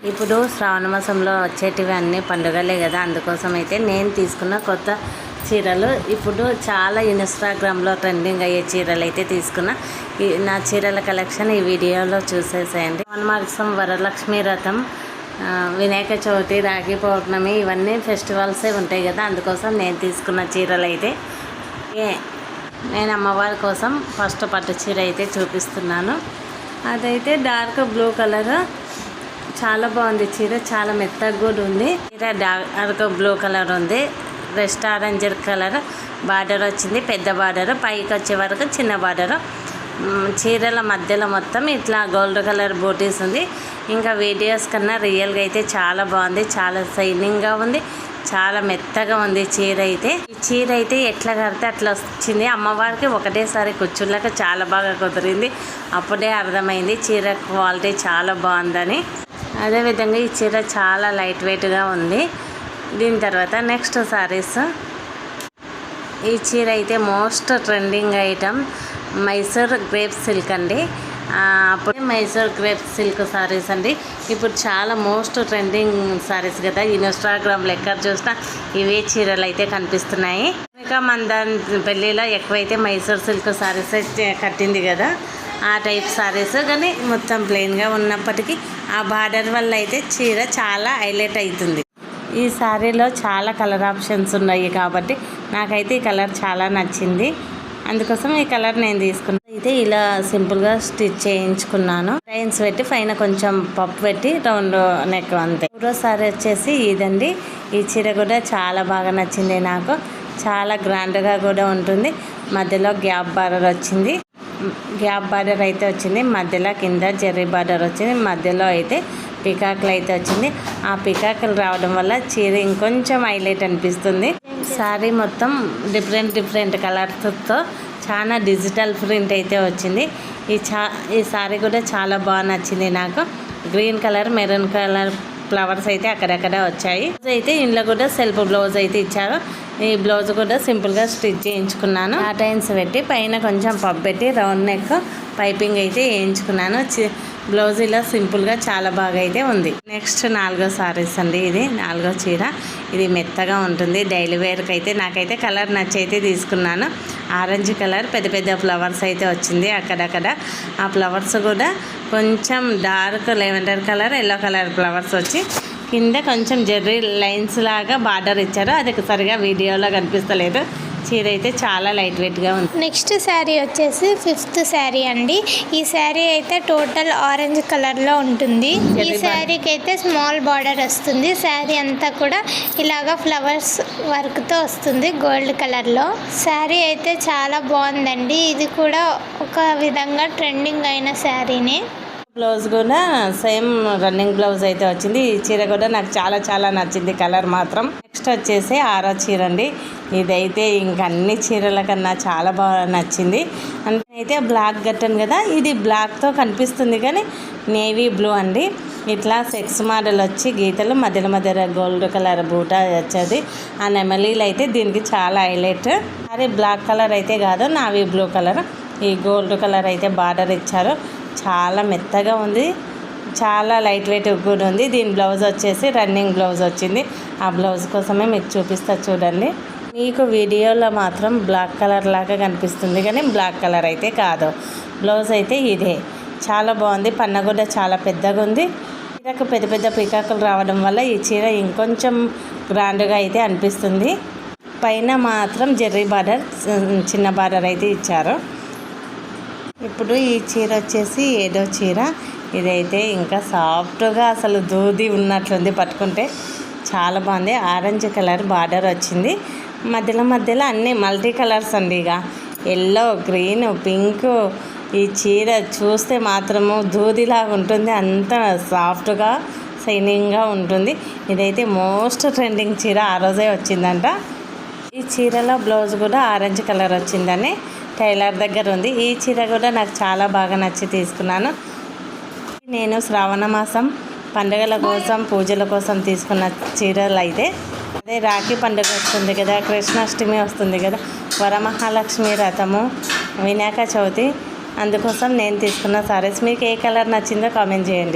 ఇప్పుడు శ్రావణ మాసంలో వచ్చేటివి అన్నీ పండుగలే కదా, అందుకోసం అయితే నేను తీసుకున్న కొత్త చీరలు ఇప్పుడు చాలా ఇన్స్టాగ్రామ్లో ట్రెండింగ్ అయ్యే చీరలు అయితే తీసుకున్నా. నా చీరల కలెక్షన్ ఈ వీడియోలో చూసేసేయండి. శ్రావణ మాసం, వరలక్ష్మి వ్రతం, వినాయక చవితి, రాఖీ పౌర్ణమి ఇవన్నీ ఫెస్టివల్సే ఉంటాయి కదా, అందుకోసం నేను తీసుకున్న చీరలు అయితే నేను అమ్మవారి కోసం ఫస్ట్ పట్టు చీర అయితే చూపిస్తున్నాను. అదైతే డార్క్ బ్లూ కలర్, చాలా బాగుంది చీర, చాలా మెత్తగా కూడా ఉంది. చీర డార్క్ బ్లూ కలర్ ఉంది, రెస్ట్ ఆరెంజ్ కలర్ బార్డర్ వచ్చింది, పెద్ద బార్డర్, పైకి వచ్చే వరకు చిన్న బార్డర్. చీరల మధ్యలో మొత్తం ఇట్లా గోల్డ్ కలర్ బూటీస్ ఉంది. ఇంకా వీడియోస్ కన్నా రియల్గా అయితే చాలా బాగుంది, చాలా షైనింగ్గా ఉంది, చాలా మెత్తగా ఉంది చీర అయితే. ఈ చీర అయితే ఎట్లా కడితే అట్లా వచ్చింది. అమ్మవారికి ఒకటేసారి కూర్చున్నాక చాలా బాగా కుదిరింది. అప్పుడే అర్థమైంది చీర క్వాలిటీ చాలా బాగుందని. అదేవిధంగా ఈ చీర చాలా లైట్ వెయిట్గా ఉంది. దీని తర్వాత నెక్స్ట్ సారీస్. ఈ చీర అయితే most trending item Mysore grape silk అండి. అప్పుడే మైసూర్ గ్రేప్ సిల్క్ సారీస్ అండి. ఇప్పుడు చాలా మోస్ట్ ట్రెండింగ్ సారీస్ కదా, ఇన్స్టాగ్రామ్లో ఎక్కడ చూసినా ఇవే చీరలు అయితే కనిపిస్తున్నాయి. ఇంకా మన దాని పెళ్ళిలో ఎక్కువైతే మైసూర్ సిల్క్ సారీస్ కట్టింది కదా, ఆ టైప్ సారీస్. కానీ మొత్తం ప్లెయిన్గా ఉన్నప్పటికీ ఆ బార్డర్ వల్ల అయితే చీర చాలా హైలైట్ అవుతుంది. ఈ శారీలో చాలా కలర్ ఆప్షన్స్ ఉన్నాయి కాబట్టి నాకైతే ఈ కలర్ చాలా నచ్చింది, అందుకోసం ఈ కలర్ నేను తీసుకున్నాను. అయితే ఇలా సింపుల్గా స్టిచ్ చేయించుకున్నాను. లైన్స్ పెట్టి పైన కొంచెం పప్పు పెట్టి రౌండ్ నెక్ అంతే. మూడో సారీ వచ్చేసి ఇదండి. ఈ చీర కూడా చాలా బాగా నచ్చింది నాకు, చాలా గ్రాండ్గా కూడా ఉంటుంది. మధ్యలో గ్యాప్ బార్డర్ వచ్చింది, గ్యాప్ బార్డర్ అయితే వచ్చింది. మధ్యలో కింద జెర్రీ బార్డర్ వచ్చింది, మధ్యలో అయితే పికాకులు అయితే వచ్చింది. ఆ పికాకులు రావడం వల్ల చీర ఇంకొంచెం హైలైట్ అనిపిస్తుంది. శారీ మొత్తం డిఫరెంట్ కలర్స్తో చాలా డిజిటల్ ప్రింట్ అయితే వచ్చింది. ఈ శారీ కూడా చాలా బాగా నచ్చింది నాకు. Green colour, maroon colour flowers అయితే అక్కడక్కడ వచ్చాయి. అయితే ఇంట్లో కూడా సెల్ఫ్ బ్లౌజ్ అయితే ఇచ్చారు. ఈ బ్లౌజ్ కూడా సింపుల్గా స్టిచ్ చేయించుకున్నాను. కాటన్స్ పెట్టి పైన కొంచెం పప్పు పెట్టి రౌండ్ నెక్ పైపింగ్ అయితే వేయించుకున్నాను. బ్లౌజ్ ఇలా సింపుల్గా చాలా బాగా అయితే ఉంది. నెక్స్ట్ 4వ సారీస్ అండి. ఇది 4వ చీర. ఇది మెత్తగా ఉంటుంది, డైలీ వేర్కి అయితే. నాకైతే కలర్ నచ్చి అయితే తీసుకున్నాను. ఆరెంజ్ కలర్, పెద్ద ఫ్లవర్స్ అయితే వచ్చింది అక్కడక్కడ. ఆ ఫ్లవర్స్ కూడా కొంచెం dark lavender colour, yellow colour flowers వచ్చి కింద కొంచెం జెర్రీ లైన్స్ లాగా బార్డర్ ఇచ్చారు. అది సరిగా వీడియోలో కనిపిస్తలేదు. చీర అయితే చాలా లైట్ వెయిట్గా ఉంది. నెక్స్ట్ శారీ వచ్చేసి 5th శారీ అండి. ఈ శారీ అయితే టోటల్ ఆరెంజ్ కలర్లో ఉంటుంది. ఈ శారీకి అయితే స్మాల్ బార్డర్ వస్తుంది. శారీ అంతా కూడా ఇలాగా ఫ్లవర్స్ వర్క్తో వస్తుంది గోల్డ్ కలర్లో. శారీ అయితే చాలా బాగుందండి. ఇది కూడా ఒక విధంగా ట్రెండింగ్ అయిన శారీనే. బ్లౌజ్ కూడా సేమ్ రన్నింగ్ బ్లౌజ్ అయితే వచ్చింది. ఈ చీర కూడా నాకు చాలా నచ్చింది, కలర్ మాత్రం. నెక్స్ట్ వచ్చేసి 6వ చీర అండి. ఇదైతే ఇంక అన్ని చీరల కన్నా చాలా బాగా నచ్చింది. అయితే బ్లాక్ కట్టాను కదా, ఇది బ్లాక్తో కనిపిస్తుంది కానీ నేవీ బ్లూ అండి. ఇట్లా సెక్స్ మోడల్ వచ్చి గీతలు మధ్యలో గోల్డ్ కలర్ బూటా వచ్చేది. ఆ నెమలీలు అయితే దీనికి చాలా హైలైట్. అదే బ్లాక్ కలర్ అయితే కాదు, నావీ బ్లూ కలర్. ఈ గోల్డ్ కలర్ అయితే బార్డర్ ఇచ్చారు. చాలా మెత్తగా ఉంది, చాలా లైట్ వెయిట్ కూడా ఉంది. దీని బ్లౌజ్ వచ్చేసి రన్నింగ్ బ్లౌజ్ వచ్చింది. ఆ బ్లౌజ్ కోసమే మీకు చూపిస్తా చూడండి. మీకు వీడియోలో మాత్రం బ్లాక్ కలర్ లాగా కనిపిస్తుంది కానీ బ్లాక్ కలర్ అయితే కాదు. బ్లౌజ్ అయితే ఇదే, చాలా బాగుంది. పన్న కూడా చాలా పెద్దగా ఉంది. చీరకు పెద్ద పికాకులు రావడం వల్ల ఈ చీర ఇంకొంచెం గ్రాండ్గా అయితే అనిపిస్తుంది. పైన మాత్రం జెర్రీ బార్డర్, చిన్న బార్డర్ అయితే ఇచ్చారు. ఇప్పుడు ఈ చీర వచ్చేసి 7వ చీర. ఇదైతే ఇంకా సాఫ్ట్గా అసలు దూది ఉన్నట్లుంది, పట్టుకుంటే చాలా బాగుంది. ఆరెంజ్ కలర్ బార్డర్ వచ్చింది. మధ్యలో అన్నీ మల్టీ కలర్స్ అండి. ఇక ఎల్లో, గ్రీన్, పింక్. ఈ చీర చూస్తే మాత్రము దూదిలాగా ఉంటుంది, అంత సాఫ్ట్గా షైనింగ్గా ఉంటుంది. ఇదైతే మోస్ట్ ట్రెండింగ్ చీర, ఆ రోజే వచ్చిందంట. ఈ చీరలో బ్లౌజ్ కూడా ఆరెంజ్ కలర్ వచ్చిందని టైలర్ దగ్గర ఉంది. ఈ చీర కూడా నాకు చాలా బాగా నచ్చి తీసుకున్నాను. నేను శ్రావణ మాసం పండుగల కోసం, పూజల కోసం తీసుకున్న చీరలు అయితే. అదే రాఖీ పండుగ వస్తుంది కదా, కృష్ణాష్టమి వస్తుంది కదా, వరమహాలక్ష్మి వ్రతము, వినాయక చవితి, అందుకోసం నేను తీసుకున్న సారీస్. మీకు ఏ కలర్ నచ్చిందో కామెంట్ చేయండి.